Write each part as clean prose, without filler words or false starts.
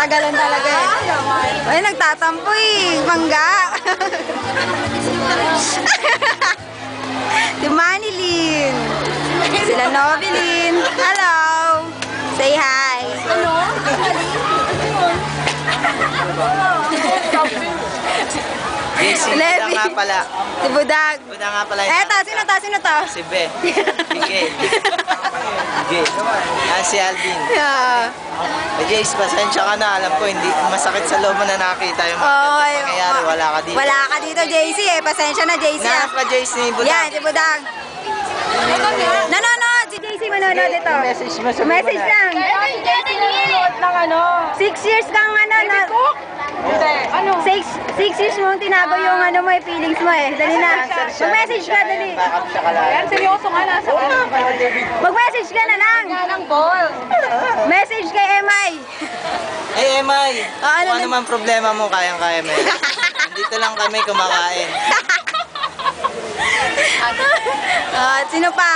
Tagalan talaga eh. Ay, nagtatampo eh. Mangga. Si Manilyn. Sila Novelyn. Hello. Say hi. Ano? Si Budag nga pala. Si Budag. Budag nga pala. Eto, sino to? Sino to? Si Be. Miguel. Miguel. Si Alvin. Yeah. Jace, pasensya ka na. Alam ko, hindi masakit sa loob mo na nakita yung mga nangyayari. Wala ka dito. Wala ka dito, JC eh. Pasensya na, JC. Nahanap ka, Jace, ni Budag. Yan, si Budag. Nanonood. Si JC manonood ito. Message mo sa Message lang. 6 years kang ano. 6 years mo tinago yung ano mo eh, feelings mo eh. Dali na. Mag-message ka, dali. Yan, seryoso nga nasa Mag-message ka na lang. Message kay MI. Hey, Emay. ano Kung ano man problema mo, kayang-kaya mo. Dito lang kami kumakain. Sino pa?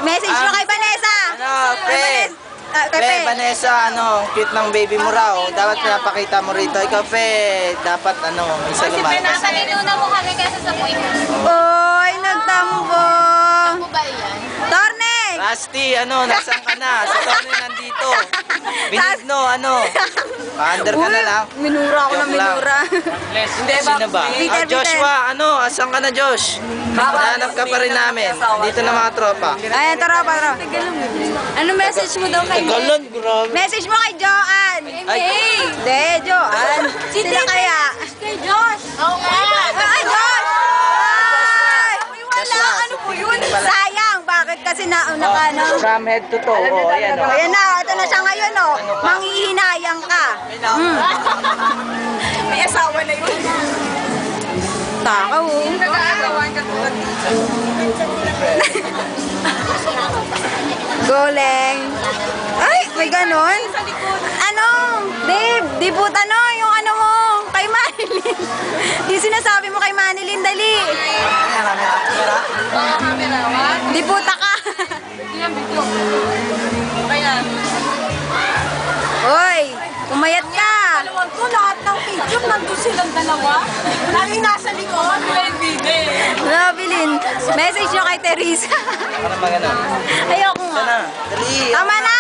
Message mo kay Vanessa. Ano, Pe? Pe, Vanessa, ang cute ng baby mo raw. Dapat pinapakita mo rito. Ikaw, Pe, dapat may salumalas. Nasa linuna mo kami kesa sa point. Oy, nagtambo. Ano ba yan? Torne! Rusty, nasaan ka na? Si Tony nandito. Binigno, under ka na lang. Minura ako ng minura. Hindi ba? Sino ba? Peter, Joshua, asan ka na, Josh? Hanap ka pa rin namin. Dito na mga tropa. Ay, tara. Ano message mo daw kay Tagalan, grabe. Message mo kay Joanne. Ay, Hindi, Joanne. Sino kaya? Kay Josh! Oo nga! Ay, Josh! Ay! Wala, Ano po yun? Sayang, bakit kasi ano? From head to toe. Ayan, Ayan na, ito na siya ngayon, Manghihinayang ka. May asawa na yun. Takaw, Nag-aagawan ka doon. Goleng. Ay, may ganon. Sa likod. Babe, di po yung mo, kay Manilyn. Yung sinasabi mo kay Manilyn, dali. Mga camera. Di puta ka. Hindi yan video. Kaya. Hoy, umayat ka. Dalawang to, lahat ng picture, nandun silang dalawa. Lagi nasa likod. Novelyn, message nyo kay Teresa. Ano magano? Ayoko nga. Sana, dali. Tama na.